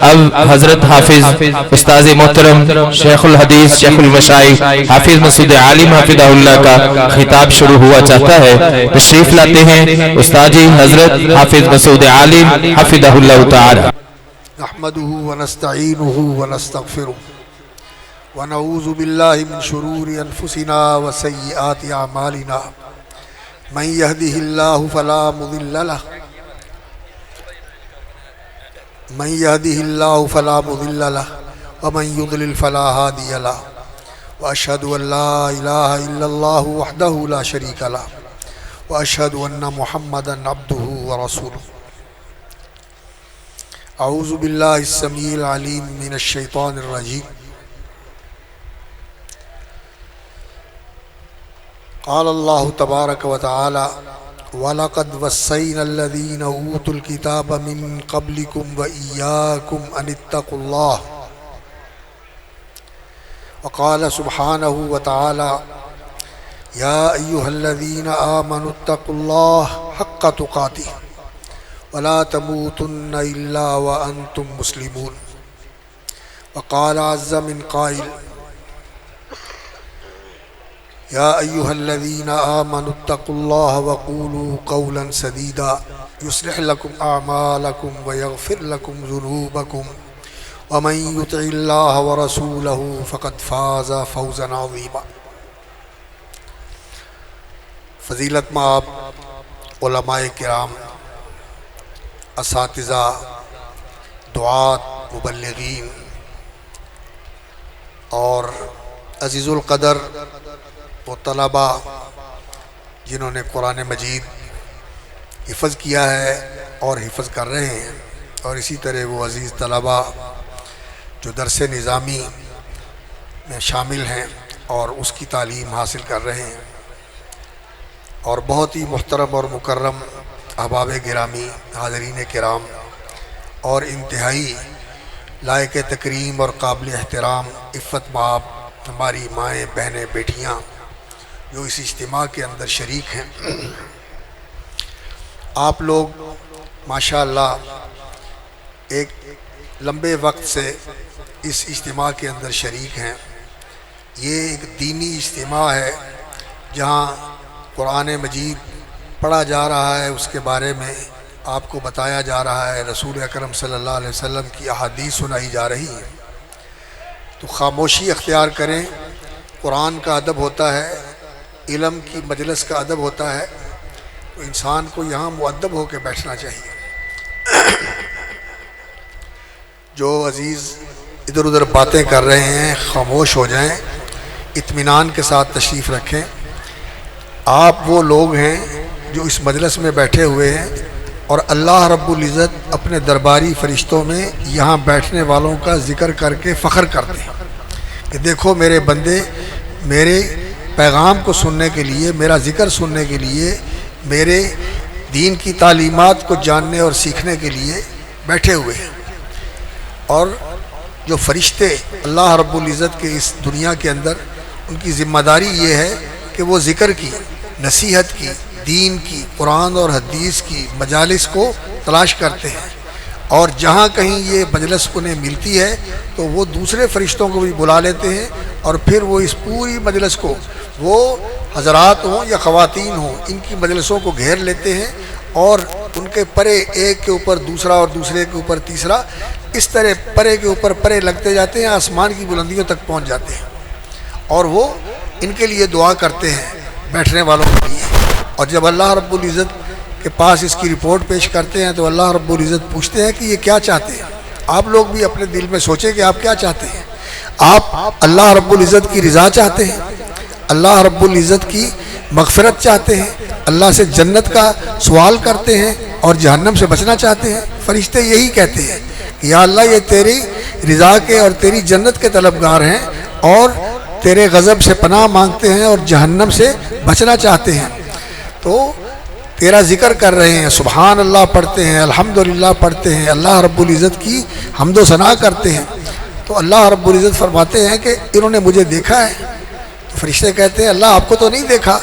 اب حضرت حافظ استاذ محترم شیخ الحدیث شیخ المشائخ حافظ مسعود عالم حفظہ اللہ کا خطاب شروع ہوا چاہتا ہے۔ تشریف لاتے ہیں استاد حضرت حافظ مسعود عالم حفظہ اللہ تعالی۔ نحمده ونستعینه ونستغفره ونعوذ باللہ من شرور انفسنا وسیئات اعمالنا من يهده الله فلا مضل له ومن يضلل فلا هادي له واشهد ان لا اله الا الله وحده لا شريك له واشهد ان محمدا عبده ورسوله۔ اعوذ باللہ السمیع العلیم من الشیطان الرجیم۔ قال اللہ تبارک و تعالی وَلَقَدْ وَصَّيْنَا الَّذِينَ أُوتُوا الْكِتَابَ مِن قَبْلِكُمْ وَإِيَّاكُمْ أَنِ اتَّقُوا اللَّهَ۔ وقال سبحانه وتعالى يا أيها الذين آمنوا اتقوا الله حق تقاته ولا تموتن إلا وأنتم مسلمون۔ وقال عز من قائل يا أيها الذين آمنوا اتقوا الله وقولوا قولا سديدا يصلح لكم أعمالكم ويغفر لكم ذنوبكم ومن يطع الله ورسوله فقد فاز فوزا عظيما۔ فضیلت مآب علماء کرام، اساتذہ، دعات، مبلغین اور عزیز القدر وہ طلباء جنہوں نے قرآن مجید حفظ کیا ہے اور حفظ کر رہے ہیں، اور اسی طرح وہ عزیز طلباء جو درس نظامی میں شامل ہیں اور اس کی تعلیم حاصل کر رہے ہیں، اور بہت ہی محترم اور مکرم احباب گرامی، حاضرین کرام، اور انتہائی لائق تکریم اور قابل احترام عفت مآب ہماری مائیں، بہنیں، بیٹیاں جو اس اجتماع کے اندر شریک ہیں، آپ لوگ ماشاءاللہ ایک لمبے وقت سے اس اجتماع کے اندر شریک ہیں۔ یہ ایک دینی اجتماع ہے جہاں قرآن مجید پڑھا جا رہا ہے، اس کے بارے میں آپ کو بتایا جا رہا ہے، رسول اکرم صلی اللہ علیہ وسلم کی احادیث سنائی جا رہی ہیں، تو خاموشی اختیار کریں۔ قرآن کا ادب ہوتا ہے، علم کی مجلس کا ادب ہوتا ہے، تو انسان کو یہاں مؤدب ہو کے بیٹھنا چاہیے۔ جو عزیز ادھر ادھر باتیں کر رہے ہیں خاموش ہو جائیں، اطمینان کے ساتھ تشریف رکھیں۔ آپ وہ لوگ ہیں جو اس مجلس میں بیٹھے ہوئے ہیں، اور اللہ رب العزت اپنے درباری فرشتوں میں یہاں بیٹھنے والوں کا ذکر کر کے فخر کرتے ہیں کہ دیکھو میرے بندے میرے پیغام کو سننے کے لیے، میرا ذکر سننے کے لیے، میرے دین کی تعلیمات کو جاننے اور سیکھنے کے لیے بیٹھے ہوئے ہیں۔ اور جو فرشتے اللہ رب العزت کے اس دنیا کے اندر، ان کی ذمہ داری یہ ہے کہ وہ ذکر کی، نصیحت کی، دین کی، قرآن اور حدیث کی مجالس کو تلاش کرتے ہیں، اور جہاں کہیں یہ مجلس انہیں ملتی ہے تو وہ دوسرے فرشتوں کو بھی بلا لیتے ہیں، اور پھر وہ اس پوری مجلس کو، وہ حضرات ہوں یا خواتین ہوں، ان کی مجلسوں کو گھیر لیتے ہیں، اور ان کے پرے ایک کے اوپر دوسرا اور دوسرے کے اوپر تیسرا، اس طرح پرے کے اوپر پرے لگتے جاتے ہیں، آسمان کی بلندیوں تک پہنچ جاتے ہیں، اور وہ ان کے لیے دعا کرتے ہیں بیٹھنے والوں کے لیے۔ اور جب اللہ رب العزت کے پاس اس کی رپورٹ پیش کرتے ہیں تو اللہ رب العزت پوچھتے ہیں کہ یہ کیا چاہتے ہیں۔ آپ لوگ بھی اپنے دل میں سوچیں کہ آپ کیا چاہتے ہیں۔ آپ اللہ رب العزت کی رضا چاہتے ہیں، اللہ رب العزت کی مغفرت چاہتے ہیں، اللہ سے جنت کا سوال کرتے ہیں اور جہنم سے بچنا چاہتے ہیں۔ فرشتے یہی کہتے ہیں کہ یا اللہ یہ تیری رضا کے اور تیری جنت کے طلبگار ہیں، اور تیرے غضب سے پناہ مانگتے ہیں اور جہنم سے بچنا چاہتے ہیں، تو تیرا ذکر کر رہے ہیں، سبحان اللہ پڑھتے ہیں، الحمدللہ پڑھتے ہیں، اللہ رب العزت کی حمد و ثنا کرتے ہیں، تو اللہ رب العزت فرماتے ہیں کہ انہوں نے مجھے دیکھا ہے۔ تو فرشتے کہتے ہیں اللہ آپ کو تو نہیں دیکھا۔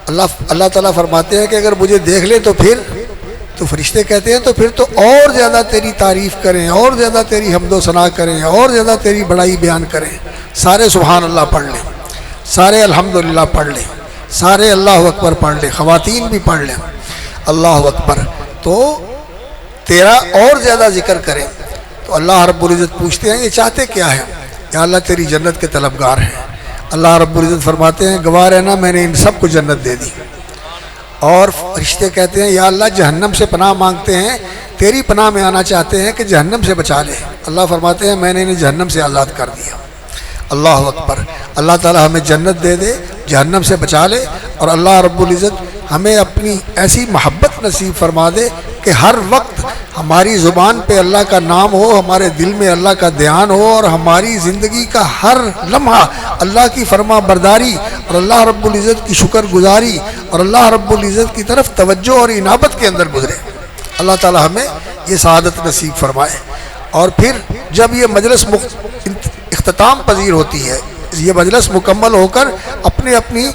اللہ تعالیٰ فرماتے ہیں کہ اگر مجھے دیکھ لے تو تو فرشتے کہتے ہیں تو پھر تو اور زیادہ تیری تعریف کریں، اور زیادہ تیری حمد و ثنا کریں، اور زیادہ تیری بڑائی بیان کریں۔ سارے سبحان اللہ پڑھ لیں، سارے الحمدللہ پڑھ لیں، سارے اللہ اکبر پڑھ لیں، خواتین بھی پڑھ لیں اللہ اکبر، تو تیرا اور زیادہ ذکر کریں۔ تو اللہ رب العزت پوچھتے ہیں یہ چاہتے کیا ہے؟ یا اللہ تیری جنت کے طلبگار ہیں۔ اللہ رب العزت فرماتے ہیں گواہ رہنا میں نے ان سب کو جنت دے دی۔ اور فرشتے کہتے ہیں یا اللہ جہنم سے پناہ مانگتے ہیں، تیری پناہ میں آنا چاہتے ہیں کہ جہنم سے بچا لے۔ اللہ فرماتے ہیں میں نے انہیں جہنم سے آزاد کر دیا۔ اللہ اکبر۔ اللہ تعالی ہمیں جنت دے دے، جہنم سے بچا لے، اور اللہ رب العزت ہمیں اپنی ایسی محبت نصیب فرما دے کہ ہر وقت ہماری زبان پہ اللہ کا نام ہو، ہمارے دل میں اللہ کا دھیان ہو، اور ہماری زندگی کا ہر لمحہ اللہ کی فرما برداری اور اللہ رب العزت کی شکر گزاری اور اللہ رب العزت کی طرف توجہ اور انابت کے اندر گزرے۔ اللہ تعالی ہمیں یہ سعادت نصیب فرمائے۔ اور پھر جب یہ مجلس اختتام پذیر ہوتی ہے، یہ مجلس مکمل ہو کر اپنے اپنی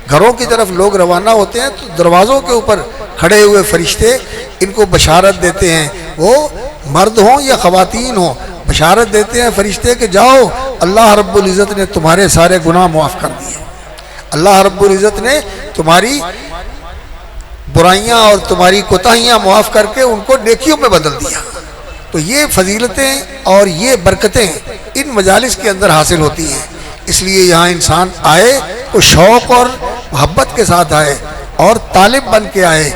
گھروں کی طرف لوگ روانہ ہوتے ہیں، تو دروازوں کے اوپر کھڑے ہوئے فرشتے ان کو بشارت دیتے ہیں، وہ مرد ہوں یا خواتین ہوں، بشارت دیتے ہیں فرشتے کہ جاؤ اللہ رب العزت نے تمہارے سارے گناہ معاف کر دیے، اللہ رب العزت نے تمہاری برائیاں اور تمہاری کوتاہیاں معاف کر کے ان کو نیکیوں میں بدل دیا۔ تو یہ فضیلتیں اور یہ برکتیں ان مجالس کے اندر حاصل ہوتی ہیں۔ اس لیے یہاں انسان آئے تو شوق اور محبت کے ساتھ آئے، اور طالب بن کے آئے،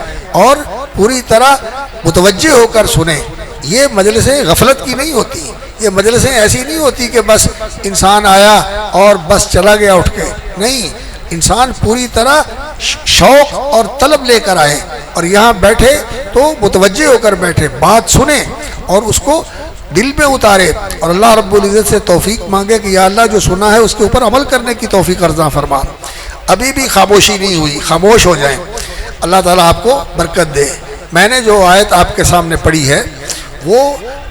اور پوری طرح متوجہ ہو کر سنیں۔ یہ مجلسیں غفلت کی نہیں ہوتی، یہ مجلسیں ایسی نہیں ہوتی کہ بس انسان آیا اور بس چلا گیا اٹھ کے، نہیں، انسان پوری طرح شوق اور طلب لے کر آئے، اور یہاں بیٹھے تو متوجہ ہو کر بیٹھے، بات سنیں اور اس کو دل میں اتارے، اور اللہ رب العزت سے توفیق مانگے کہ یا اللہ جو سنا ہے اس کے اوپر عمل کرنے کی توفیق عطا فرما۔ ابھی بھی خاموشی نہیں ہوئی، خاموش ہو جائیں، اللہ تعالیٰ آپ کو برکت دے۔ میں نے جو آیت آپ کے سامنے پڑھی ہے وہ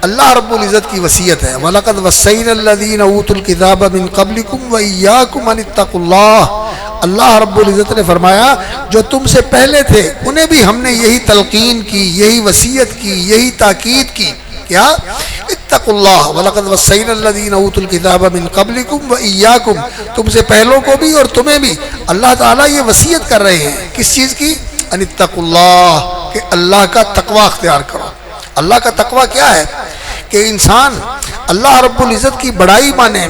اللہ رب العزت کی وصیت ہے، وَلَقَدْ وَصَّيْنَا الَّذِينَ أُوتُوا الْكِتَابَ مِنْ قَبْلِكُمْ وَإِيَّاكُمْ أَنِ اتَّقُوا اللَّهَ۔ اللہ رب العزت نے فرمایا جو تم سے پہلے تھے انہیں بھی ہم نے یہی تلقین کی، یہی وصیت کی، یہی تاکید کی، کیا؟ اتقوا اللہ۔ وَلَقَدْ وَصَّيْنَا الَّذِينَ أُوتُوا الْكِتَابَ مِنْ قَبْلِكُمْ وَإِيَّاكُمْ، تم سے پہلوں کو بھی اور تمہیں بھی اللہ تعالیٰ یہ وصیت کر رہے ہیں، کس چیز کی؟ ان اتقوا اللہ، کہ اللہ کا تقوی اختیار کرو۔ اللہ کا تقوی کیا ہے؟ کہ انسان اللہ رب العزت کی بڑائی مانے،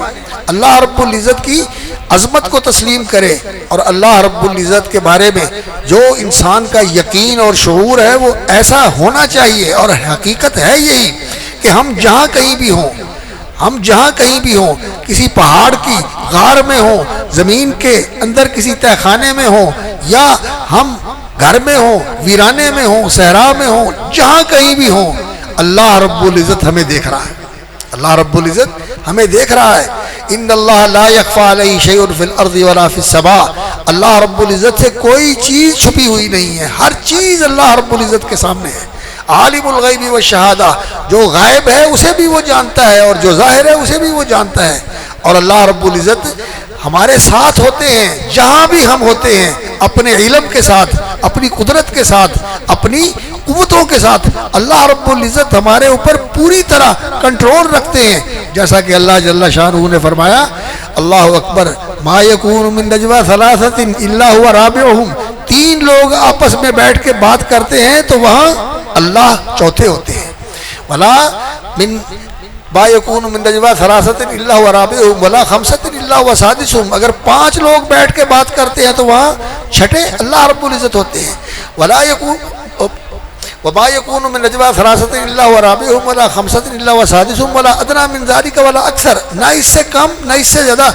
اللہ رب العزت کی عظمت کو تسلیم کرے، اور اللہ رب العزت کے بارے میں جو انسان کا یقین اور شعور ہے وہ ایسا ہونا چاہیے، اور حقیقت ہے یہی کہ ہم جہاں کہیں بھی ہوں، ہم جہاں کہیں بھی ہوں، کسی پہاڑ کی غار میں ہوں، زمین کے اندر کسی تہہ خانے میں ہوں، یا ہم گھر میں ہوں، ویرانے میں ہوں، صحرا میں ہوں، جہاں کہیں بھی ہوں، اللہ رب العزت ہمیں دیکھ رہا ہے، اللہ رب العزت ہمیں دیکھ رہا ہے۔ ان اللہ لا يخفى علیہ شیء فی الارض ولا فی السماء، اللہ رب العزت سے کوئی چیز چھپی ہوئی نہیں ہے، ہر چیز اللہ رب العزت کے سامنے ہے۔ عالم الغیب والشہادہ، جو غائب ہے اسے بھی وہ جانتا ہے، اور جو ظاہر ہے اسے بھی وہ جانتا ہے، اور اللہ رب العزت ہمارے ساتھ ہوتے ہیں جہاں بھی ہم ہوتے ہیں، اپنے علم کے ساتھ، اپنی قدرت کے ساتھ، اپنی قوتوں کے ساتھ اللہ رب العزت ہمارے اوپر پوری طرح کنٹرول رکھتے ہیں، جیسا کہ اللہ جل شانہ نے فرمایا اللہ اکبر ما یکون من نجوی ثلاثۃ الا هو رابعهم، تین لوگ آپس میں بیٹھ کے بات کرتے ہیں تو وہاں اللہ چوتھے ہوتے ہیں، ولا من با یکون من نجوی ثلاثۃ الا هو رابعهم ولا خمسۃ الا هو سادسهم، اگر پانچ لوگ بیٹھ کے بات کرتے ہیں تو وہاں چھٹے اللہ رب العزت ہوتے ہیں، ولا یکون وما یکون من نجوی ثلاثۃ الا هو رابعهم ولا خمسۃ الا هو سادسهم ولا ادنى من ذلك ولا اکثر، نہ اس سے کم نہ اس سے زیادہ،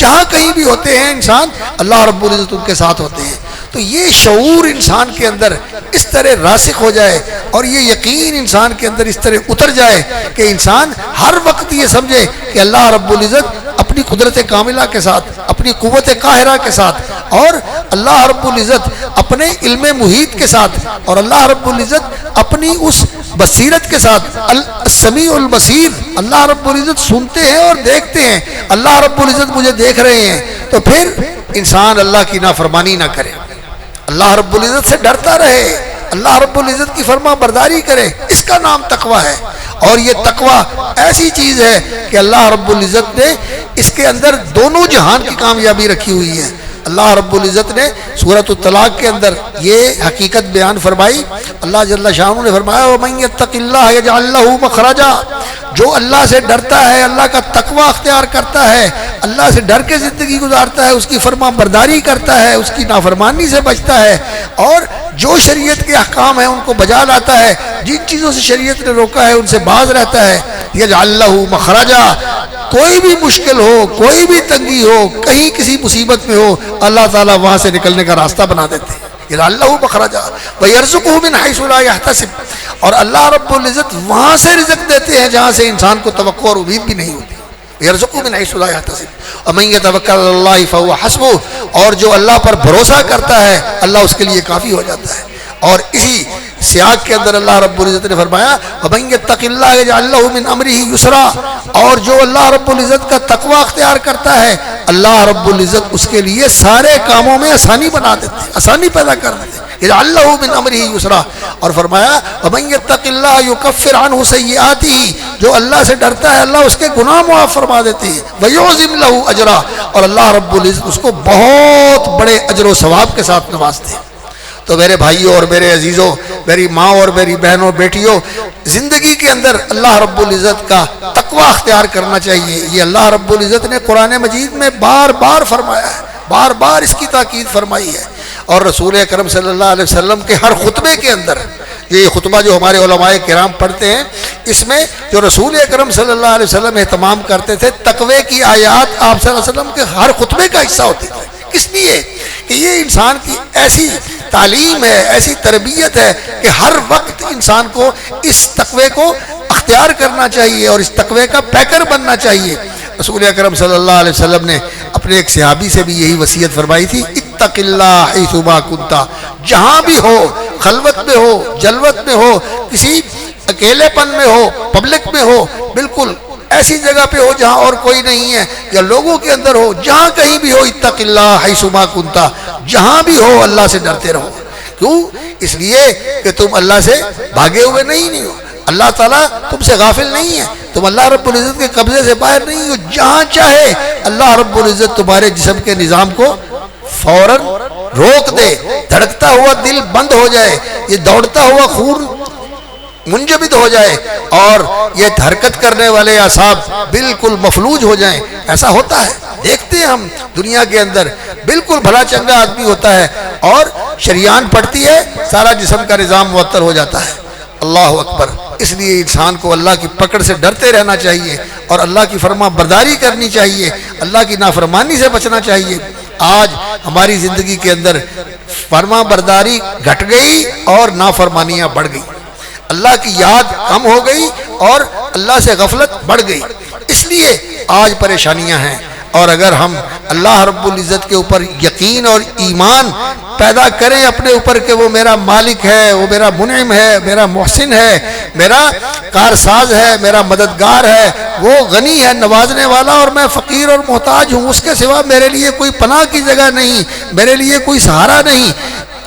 جہاں کہیں بھی ہوتے ہیں انسان اللہ رب العزت ان کے ساتھ ہوتے ہیں۔ تو یہ شعور انسان کے اندر اس طرح راسخ ہو جائے، اور یہ یقین انسان کے اندر اس طرح اتر جائے کہ انسان ہر وقت یہ سمجھے کہ اللہ رب العزت اپنی قدرت کاملہ کے ساتھ، اپنی قوت قاہرہ کے ساتھ، اور اللہ رب العزت اپنے علم محیط کے ساتھ، اور اللہ رب العزت اپنی اس بصیرت کے ساتھ، السمیع البصیر، اللہ رب العزت سنتے ہیں اور دیکھتے ہیں، اللہ رب العزت مجھے دیکھ رہے ہیں، تو پھر انسان اللہ کی نافرمانی نہ کرے، اللہ رب العزت سے ڈرتا رہے، اللہ رب العزت کی فرما برداری کرے، اس کا نام تقویٰ ہے۔ اور یہ تقویٰ ایسی چیز ہے کہ اللہ رب العزت نے اس کے اندر دونوں جہان کی کامیابی رکھی ہوئی ہے۔ اللہ رب العزت نے سورۃ الطلاق کے اندر یہ حقیقت بیان فرمائی۔ اللہ جل شانہ نے فرمایا وَمَن يَتَّقِ اللَّهَ يَجْعَل لَّهُ مَخْرَجًا، جو اللہ سے ڈرتا ہے، اللہ کا تقویٰ اختیار کرتا ہے، اللہ سے ڈر کے زندگی گزارتا ہے، اس کی فرما برداری کرتا ہے، اس کی نافرمانی سے بچتا ہے، اور جو شریعت کے احکام ہیں ان کو بجا لاتا ہے، جن چیزوں سے شریعت نے روکا ہے ان سے باز رہتا ہے، یجعل لہ مخرجا، کوئی بھی مشکل ہو، کوئی بھی تنگی ہو، کہیں کسی مصیبت میں ہو، اللہ تعالیٰ وہاں سے نکلنے کا راستہ بنا دیتے ہیں۔ یجعل لہ مخرجا ویرزقہ من حیث لا یحتسب، اور اللہ رب العزت وہاں سے رزق دیتے ہیں جہاں سے انسان کو توقع اور امید بھی نہیں ہوتی۔ یرزقہ من حیث لا یحتسب ومن یتوکل علی اللہ فہو حسبہ، اور جو اللہ پر بھروسہ کرتا ہے اللہ اس کے لیے کافی ہو جاتا ہے۔ اور اسی سیاق کے اندر اللہ رب العزت نے فرمایا ومن یتق اللہ یجعل لہ من امرہ یسرا، اور جو اللہ رب العزت کا تقوی اختیار کرتا ہے اللہ رب العزت اس کے لیے سارے کاموں میں آسانی بنا دیتے ہیں، آسانی پیدا کر دیتے ہیں۔ یجعل لہ من امرہ یسرا، اور فرمایا ومن یتق اللہ یکفر عنہ سیئاتہ، جو اللہ سے ڈرتا ہے اللہ اس کے گناہ معاف فرما دیتے ہیں، ویعظم لہ اجرا، اور اللہ رب العزت اس کو بہت بڑے اجر و ثواب کے ساتھ نوازتے ہیں۔ تو میرے بھائیوں اور میرے عزیزوں، میری ماں اور میری بہنوں بیٹیوں، زندگی کے اندر اللہ رب العزت کا تقویٰ اختیار کرنا چاہیے۔ یہ اللہ رب العزت نے قرآن مجید میں بار بار فرمایا ہے، بار بار اس کی تاکید فرمائی ہے، اور رسول اکرم صلی اللہ علیہ وسلم کے ہر خطبے کے اندر، یہ خطبہ جو ہمارے علماء کرام پڑھتے ہیں، اس میں جو رسول اکرم صلی اللہ علیہ وسلم اہتمام کرتے تھے تقوی کی آیات آپ صلی اللہ علیہ وسلم کے ہر خطبے کا حصہ ہوتی تھی۔ کس لیے؟ کہ یہ انسان کی ایسی تعلیم ہے، ایسی تربیت ہے کہ ہر وقت انسان کو اس تقوی کو اختیار کرنا چاہیے اور اس تقوی کا پیکر بننا چاہیے۔ رسول اکرم صلی اللہ علیہ وسلم نے اپنے ایک صحابی سے بھی یہی وصیت فرمائی تھی، اتق اللہ حیث ما کنت، جہاں بھی ہو، خلوت میں ہو، جلوت میں ہو، کسی اکیلے پن میں ہو، پبلک میں ہو، بالکل ایسی جگہ پہ ہو جہاں اور کوئی نہیں ہے، یا لوگوں کے اندر ہو، جہاں کہیں بھی ہو، اتق اللہ حیث ما کنت، جہاں بھی ہو اللہ سے ڈرتے رہو۔ کیوں؟ اس لیے کہ تم اللہ سے بھاگے ہوئے نہیں ہو، اللہ تعالیٰ تم سے غافل نہیں ہے، تم اللہ رب العزت کے قبضے سے باہر نہیں ہو، جہاں چاہے اللہ رب العزت تمہارے جسم کے نظام کو فوراً روک دے، دھڑکتا ہوا دل بند ہو جائے، یہ دوڑتا ہوا خون منجمد ہو جائے، اور یہ حرکت کرنے والے اعصاب بالکل مفلوج ہو جائیں۔ ایسا ہوتا ہے، دیکھتے ہیں ہم دنیا کے اندر، بالکل بھلا چنگا آدمی ہوتا ہے اور شریان پڑتی ہے، سارا جسم کا نظام معطل ہو جاتا ہے۔ اللہ اکبر۔ اس لیے انسان کو اللہ کی پکڑ سے ڈرتے رہنا چاہیے اور اللہ کی فرما برداری کرنی چاہیے، اللہ کی نافرمانی سے بچنا چاہیے۔ آج ہماری زندگی کے اندر فرما برداری گھٹ گئی اور نافرمانیاں بڑھ گئی، اللہ کی یاد کم ہو گئی اور اللہ سے غفلت بڑھ گئی، اس لیے آج پریشانیاں ہیں۔ اور اگر ہم اللہ رب العزت کے اوپر یقین اور ایمان پیدا کریں اپنے اوپر کہ وہ میرا مالک ہے، وہ میرا منعم ہے، میرا محسن ہے، میرا کارساز ہے، میرا مددگار ہے، وہ غنی ہے، نوازنے والا، اور میں فقیر اور محتاج ہوں، اس کے سوا میرے لیے کوئی پناہ کی جگہ نہیں، میرے لیے کوئی سہارا نہیں،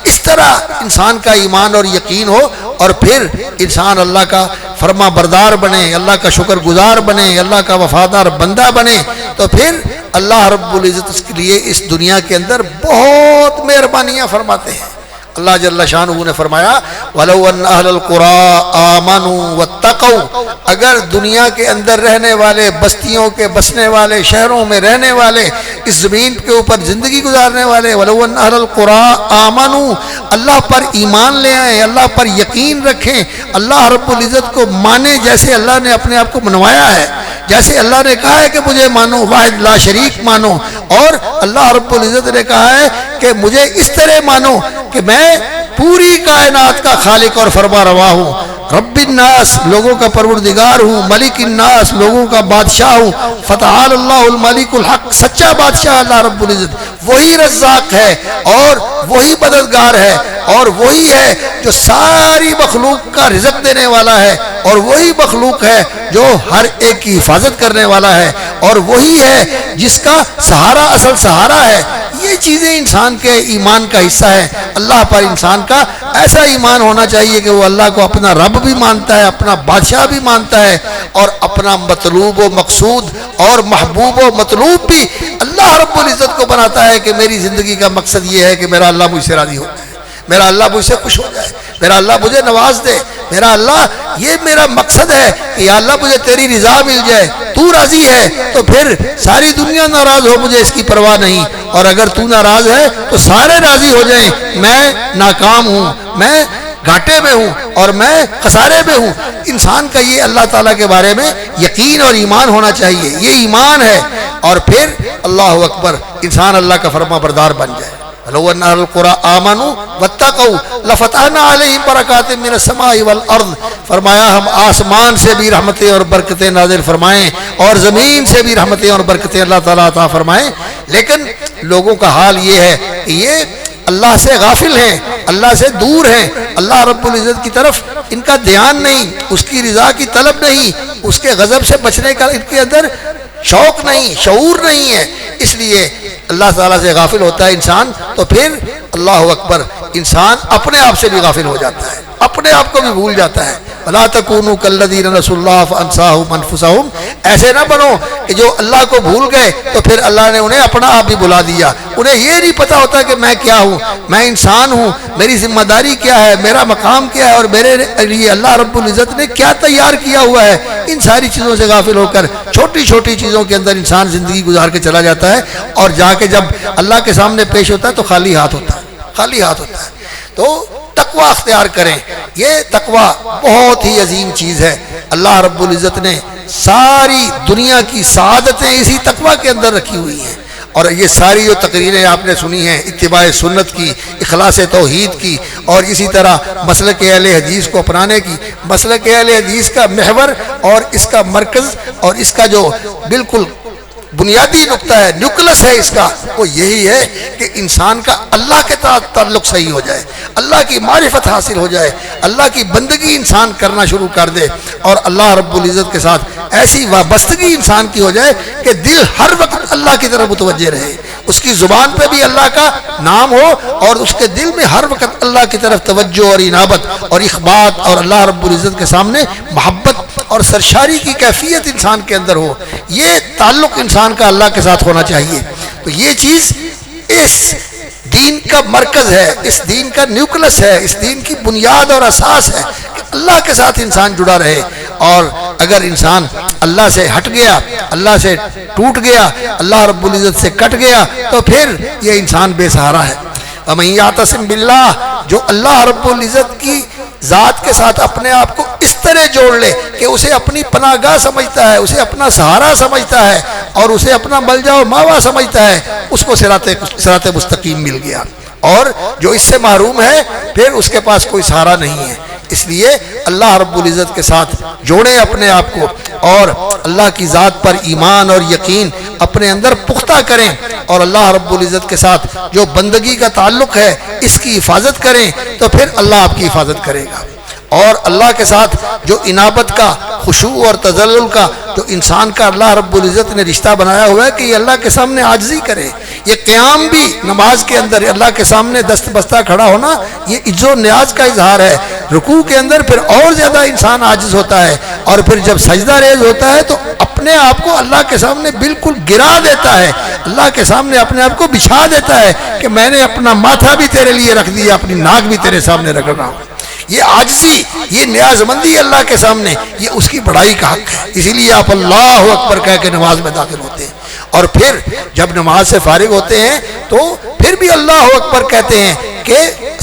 اس طرح انسان کا ایمان اور یقین ہو، اور پھر انسان اللہ کا فرما بردار بنے، اللہ کا شکر گزار بنے، اللہ کا وفادار بندہ بنے، تو پھر اللہ رب العزت اس کے لیے اس دنیا کے اندر بہت مہربانیاں فرماتے ہیں۔ اللہ جل شانہ نے فرمایا وَلَوْ أَنَّ أَهْلَ الْقُرَىٰ آمَنُوا وَاتَّقَوْا، اگر دنیا کے اندر رہنے والے، بستیوں کے بسنے والے، شہروں میں رہنے والے، اس زمین کے اوپر زندگی گزارنے والے، وَلَوْ أَنَّ أَهْلَ الْقُرَىٰ آمَنُوا، اللہ پر ایمان لے آئیں، اللہ پر یقین رکھیں، اللہ رب العزت کو مانیں جیسے اللہ نے اپنے آپ کو منوایا ہے، جیسے اللہ نے کہا ہے کہ مجھے مانو، واحد لا شریک مانو، اور اللہ رب العزت نے کہا ہے کہ مجھے اس طرح مانو کہ میں پوری کائنات کا خالق اور فرما روا ہوں، رب الناس لوگوں کا پروردگار ہوں، ملک الناس لوگوں کا بادشاہ ہوں، فتعال اللہ الملک الحق، سچا بادشاہ اللہ رب العزت، وہی رزاق ہے اور وہی مددگار ہے، اور وہی ہے جو ساری مخلوق کا رزق دینے والا ہے، اور وہی مخلوق ہے جو ہر ایک کی حفاظت کرنے والا ہے، اور وہی ہے جس کا سہارا اصل سہارا ہے۔ یہ چیزیں انسان کے ایمان کا حصہ ہے۔ اللہ پر انسان کا ایسا ایمان ہونا چاہیے کہ وہ اللہ کو اپنا رب بھی مانتا ہے، اپنا بادشاہ بھی مانتا ہے، اور اپنا مطلوب و مقصود اور محبوب و مطلوب بھی اللہ رب العزت کو بناتا ہے کہ میری زندگی کا مقصد یہ ہے کہ میرا اللہ مجھ سے راضی ہو جائے، میرا اللہ مجھ سے خوش ہو جائے، میرا اللہ مجھے نواز دے، میرا اللہ یہ میرا مقصد ہے کہ یا اللہ مجھے تیری رضا مل جائے، تو راضی ہے تو پھر ساری دنیا ناراض ہو مجھے اس کی پرواہ نہیں، اور اگر تو ناراض ہے تو سارے راضی ہو جائیں، میں ناکام ہوں، میں گھاٹے میں ہوں اور میں خسارے میں ہوں۔ انسان کا یہ اللہ تعالیٰ کے بارے میں یقین اور ایمان ہونا چاہیے، یہ ایمان ہے، اور پھر اللہ اکبر انسان اللہ کا فرما بردار بن جائے۔ لو ان اهل القرى آمنوا واتقوا لفتحنا عليهم برکات من السماء والارض، فرمایا ہم آسمان سے بھی رحمتیں اور برکتیں نازل فرمائیں اور زمین سے بھی رحمتیں اور برکتیں اللہ تعالیٰ عطا فرمائیں، لیکن لوگوں کا حال یہ ہے کہ یہ اللہ سے غافل ہیں، اللہ سے دور ہیں، اللہ رب العزت کی طرف ان کا دھیان نہیں، اس کی رضا کی طلب نہیں، اس کے غضب سے بچنے کا ان کے اندر شوق نہیں، شعور نہیں ہے، اس لیے اللہ تعالیٰ سے غافل ہوتا ہے انسان، تو پھر اللہ اکبر انسان اپنے آپ سے بھی غافل ہو جاتا ہے، اپنے آپ کو بھی بھول جاتا ہے۔ وَلَا تَكُونُوا كَالَّذِينَ نَسُوا اللَّهَ فَأَنسَاهُمْ أَنفُسَهُمْ، ایسے نہ بنو کہ جو اللہ کو بھول گئے تو پھر اللہ نے انہیں اپنا آپ بھی بلا دیا، انہیں یہ نہیں پتا ہوتا کہ میں کیا ہوں، میں انسان ہوں، میری ذمہ داری کیا ہے، میرا مقام کیا ہے، اور میرے لیے اللہ رب العزت نے کیا تیار کیا ہوا ہے۔ ان ساری چیزوں سے غافل ہو کر چھوٹی چھوٹی چیزوں کے اندر انسان زندگی گزار کے چلا جاتا ہے، اور جا کے جب اللہ کے سامنے پیش ہوتا ہے تو خالی ہاتھ ہوتا ہے، خالی ہاتھ ہوتا ہے۔ تو تقوی اختیار کریں، یہ تقوی بہت ہی عظیم چیز ہے۔ اللہ رب العزت نے ساری دنیا کی سعادتیں اسی تقوی کے اندر رکھی ہوئی ہیں، اور یہ ساری جو تقریریں آپ نے سنی ہیں اتباع سنت کی، اخلاص توحید کی، اور اسی طرح مسلک اہل حدیث کو اپنانے کی، مسلک اہل حدیث کا محور اور اس کا مرکز اور اس کا جو بالکل بنیادی نقطہ ہے، نیوکلس ہے اس کا، وہ یہی ہے کہ انسان کا اللہ کے تعلق صحیح ہو جائے، اللہ کی معرفت حاصل ہو جائے، اللہ کی بندگی انسان کرنا شروع کر دے، اور اللہ رب العزت کے ساتھ ایسی وابستگی انسان کی ہو جائے کہ دل ہر وقت اللہ کی طرف متوجہ رہے، اس کی زبان پہ بھی اللہ کا نام ہو، اور اس کے دل میں ہر وقت اللہ کی طرف توجہ اور انابت اور اخبات اور اللہ رب العزت کے سامنے محبت اور سرشاری کی کیفیت انسان کے اندر ہو۔ یہ تعلق انسان کا اللہ کے ساتھ ہونا چاہیے۔ تو یہ چیز اس دین کا مرکز ہے، اس دین کا نیوکلس ہے، اس دین کی بنیاد اور اساس ہے کہ اللہ کے ساتھ انسان جڑا رہے، اور اگر انسان اللہ سے ہٹ گیا، اللہ سے ٹوٹ گیا، اللہ رب العزت سے کٹ گیا، تو پھر یہ انسان بے سہارا ہے۔ وَمَن يَعْتَصِم بِاللَّهِ، جو اللہ رب العزت کی ذات کے ساتھ اپنے آپ کو اس طرح جوڑ لے کہ اسے اپنی پناہ گاہ سمجھتا ہے، اسے اپنا سہارا سمجھتا ہے، اور اسے اپنا ملجا و ماوا سمجھتا ہے، اس کو صراط مستقیم مل گیا، اور جو اس سے محروم ہے پھر اس کے پاس کوئی سہارا نہیں ہے۔ اس لیے اللہ رب العزت کے ساتھ جوڑیں اپنے آپ کو، اور اللہ کی ذات پر ایمان اور یقین اپنے اندر پختہ کریں، اور اللہ رب العزت کے ساتھ جو بندگی کا تعلق ہے اس کی حفاظت کریں، تو پھر اللہ آپ کی حفاظت کرے گا۔ اور اللہ کے ساتھ جو انابت کا، خشوع اور تذلل کا جو انسان کا اللہ رب العزت نے رشتہ بنایا ہوا ہے کہ یہ اللہ کے سامنے عاجزی کرے، یہ قیام بھی نماز کے اندر اللہ کے سامنے دست بستہ کھڑا ہونا، یہ عجز و نیاز کا اظہار ہے۔ رکوع کے اندر پھر اور زیادہ انسان عاجز ہوتا ہے، اور پھر جب سجدہ ریز ہوتا ہے تو اپنے آپ کو اللہ کے سامنے بالکل گرا دیتا ہے، اللہ کے سامنے اپنے آپ کو بچھا دیتا ہے کہ میں نے اپنا ماتھا بھی تیرے لیے رکھ دیا، اپنی ناک بھی تیرے سامنے رکھ رہا ہوں۔ یہ عاجزی، یہ نیاز مندی اللہ کے سامنے، یہ اس کی بڑائی کا حق ہے۔ اسی لیے آپ اللہ اکبر کہہ کے نماز میں داخل ہوتے ہیں، اور پھر جب نماز سے فارغ ہوتے ہیں تو پھر بھی اللہ اکبر کہتے ہیں کہ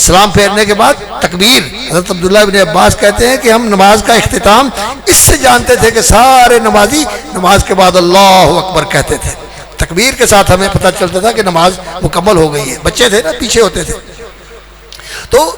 سلام پھیرنے کے بعد تکبیر۔ حضرت عبداللہ بن عباس کہتے ہیں کہ ہم نماز کا اختتام اس سے جانتے تھے کہ سارے نمازی نماز کے بعد اللہ اکبر کہتے تھے، تکبیر کے ساتھ ہمیں پتہ چلتا تھا کہ نماز مکمل ہو گئی ہے۔ بچے تھے نا، پیچھے ہوتے تھے، تو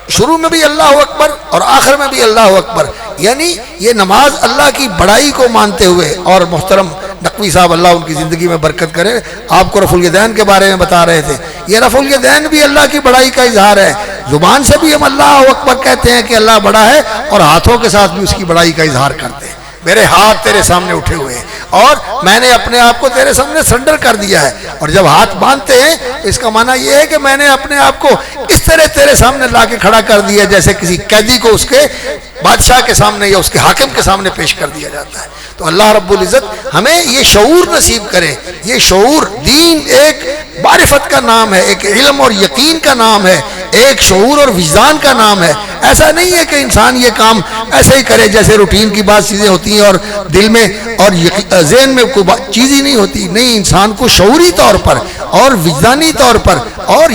شروع میں بھی اللہ اکبر اور آخر میں بھی اللہ اکبر، یعنی یہ نماز اللہ کی بڑائی کو مانتے ہوئے۔ اور محترم نقوی صاحب اللہ ان کی زندگی میں برکت کرے، آپ کو رفع الیدین کے بارے میں بتا رہے تھے، یہ رفع الیدین بھی اللہ کی بڑائی کا اظہار ہے۔ زبان سے بھی ہم اللہ اکبر کہتے ہیں کہ اللہ بڑا ہے، اور ہاتھوں کے ساتھ بھی اس کی بڑائی کا اظہار کرتے ہیں، میرے ہاتھ تیرے سامنے اٹھے ہوئے ہیں، اور میں نے اپنے آپ کو تیرے سامنے سرنڈر کر دیا ہے. اور جب ہاتھ باندھتے ہیں اس کا معنی یہ ہے کہ میں نے اپنے آپ کو اس طرح تیرے سامنے لا کے کھڑا کر دیا جیسے کسی قیدی کو اس کے بادشاہ کے سامنے یا اس کے حاکم کے سامنے پیش کر دیا جاتا ہے. تو اللہ رب العزت ہمیں یہ شعور نصیب کرے. یہ شعور دین ایک معرفت کا نام ہے, ایک علم اور یقین کا نام ہے, ایک شعور اور وجدان کا نام ہے. ایسا نہیں ہے کہ انسان یہ کام ایسے ہی کرے جیسے روٹین کی بعض چیزیں ہوتی ہیں اور دل میں اور ذہن میں کوئی چیز ہی نہیں ہوتی. نہیں, انسان کو شعوری طور پر اور وجدانی طور پر اور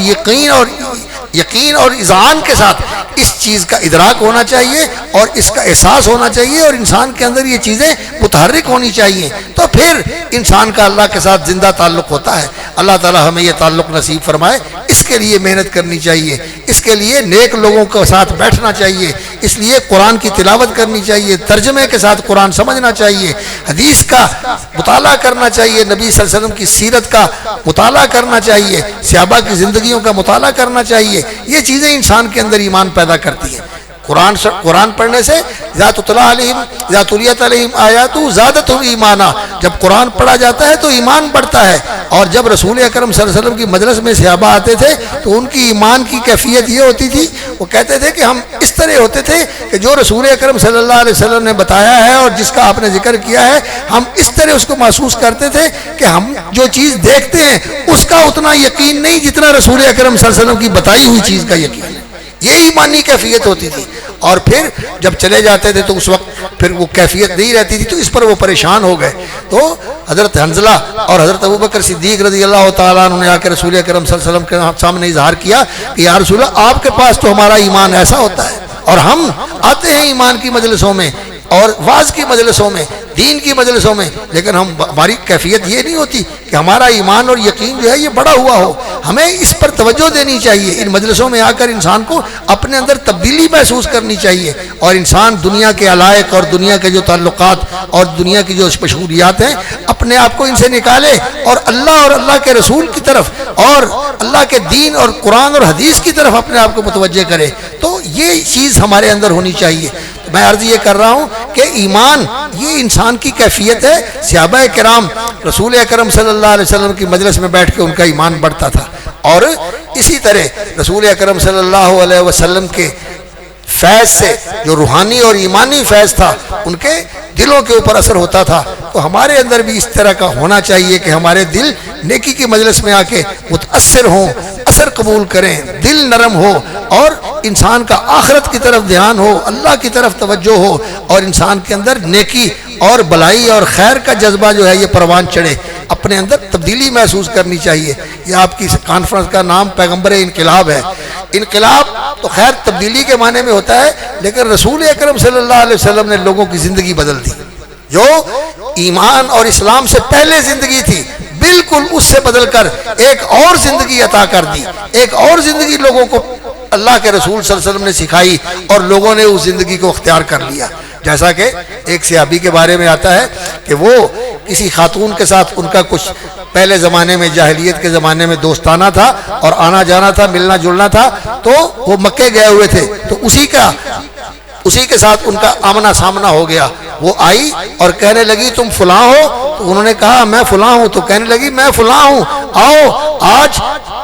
یقین اور اذعان کے ساتھ اس چیز کا ادراک ہونا چاہیے اور اس کا احساس ہونا چاہیے اور انسان کے اندر یہ چیزیں متحرک ہونی چاہیے. تو پھر انسان کا اللہ کے ساتھ زندہ تعلق ہوتا ہے. اللہ تعالی ہمیں یہ تعلق نصیب فرمائے. اس کے لیے محنت کرنی چاہیے, اس کے لیے نیک لوگوں کے ساتھ بیٹھنا چاہیے, اس لیے قرآن کی تلاوت کرنی چاہیے, ترجمے کے ساتھ قرآن سمجھنا چاہیے, حدیث کا مطالعہ کرنا چاہیے, نبی صلی اللہ علیہ وسلم کی سیرت کا مطالعہ کرنا چاہیے, صحابہ کی زندگیوں کا مطالعہ کرنا چاہیے. یہ چیزیں انسان کے اندر ایمان پیدا کرتی ہیں. قرآن پڑھنے سے ذات الیت علیہم آیات زادتہم ایمانا, جب قرآن پڑھا جاتا ہے تو ایمان بڑھتا ہے. اور جب رسول اکرم صلی اللہ علیہ وسلم کی مجلس میں صحابہ آتے تھے تو ان کی ایمان کی کیفیت یہ ہوتی تھی, وہ کہتے تھے کہ ہم اس طرح ہوتے تھے کہ جو رسول اکرم صلی اللہ علیہ وسلم نے بتایا ہے اور جس کا آپ نے ذکر کیا ہے ہم اس طرح اس کو محسوس کرتے تھے کہ ہم جو چیز دیکھتے ہیں اس کا اتنا یقین نہیں جتنا رسول اکرم صلی اللہ علیہ وسلم کی بتائی ہوئی چیز کا یقین ہے. یہ ایمانی کیفیت ہوتی تھی. اور پھر جب چلے جاتے تھے تو اس وقت پھر وہ کیفیت نہیں رہتی تھی, تو اس پر وہ پریشان ہو گئے. تو حضرت حنظلہ اور حضرت ابوبکر صدیق رضی اللہ تعالیٰ عنہ نے آ کے رسول اکرم صلی اللہ علیہ وسلم کے سامنے اظہار کیا کہ یا رسول اللہ آپ کے پاس تو ہمارا ایمان ایسا ہوتا ہے اور ہم آتے ہیں ایمان کی مجلسوں میں اور واعظ کی مجلسوں میں, دین کی مجلسوں میں, لیکن ہماری کیفیت یہ نہیں ہوتی کہ ہمارا ایمان اور یقین جو ہے یہ بڑا ہوا ہو. ہمیں اس پر توجہ دینی چاہیے. ان مجلسوں میں آ کر انسان کو اپنے اندر تبدیلی محسوس کرنی چاہیے اور انسان دنیا کے علائق اور دنیا کے جو تعلقات اور دنیا کی جو مشغولیات ہیں اپنے آپ کو ان سے نکالے اور اللہ کے رسول کی طرف اور اللہ کے دین اور قرآن اور حدیث کی طرف اپنے آپ کو متوجہ کرے. تو یہ چیز ہمارے اندر ہونی چاہیے. میں عرض یہ کر رہا ہوں کہ ایمان یہ انسان کی کیفیت ہے. صحابہ کرام رسول اکرم صلی اللہ علیہ وسلم کی مجلس میں بیٹھ کے ان کا ایمان بڑھتا تھا اور اسی طرح رسول اکرم صلی اللہ علیہ وسلم کے فیض سے جو روحانی اور ایمانی فیض تھا ان کے دلوں کے اوپر اثر ہوتا تھا. تو ہمارے اندر بھی اس طرح کا ہونا چاہیے کہ ہمارے دل نیکی کی مجلس میں آ کے متاثر ہوں, اثر قبول کریں, دل نرم ہو اور انسان کا آخرت کی طرف دھیان ہو, اللہ کی طرف توجہ ہو اور انسان کے اندر نیکی اور بلائی اور خیر کا جذبہ جو ہے یہ پروان چڑھے. اپنے اندر تبدیلی محسوس کرنی چاہیے. یہ آپ کی کانفرنس کا نام پیغمبر انقلاب ہے. انقلاب تو خیر تبدیلی کے معنی میں ہوتا ہے, لیکن رسول اکرم صلی اللہ علیہ وسلم نے لوگوں کی زندگی بدل دی. جو ایمان اور اسلام سے پہلے زندگی تھی بالکل اس سے بدل کر ایک اور زندگی عطا کر دی. ایک اور زندگی لوگوں کو اللہ کے رسول صلی اللہ علیہ وسلم نے سکھائی اور لوگوں نے اس زندگی کو اختیار کر لیا. جیسا کہ ایک صحابی کے بارے میں آتا ہے کہ وہ کسی خاتون کے ساتھ ان کا کچھ پہلے زمانے میں جاہلیت کے زمانے میں دوستانہ تھا اور آنا جانا تھا, ملنا جلنا تھا. تو وہ مکے گئے ہوئے تھے تو اسی کے ساتھ ان کا آمنا سامنا ہو گیا. وہ آئی اور کہنے لگی تم فلاں ہو؟ تو انہوں نے کہا میں فلاں ہوں. تو کہنے لگی میں فلاں ہوں, آؤ آج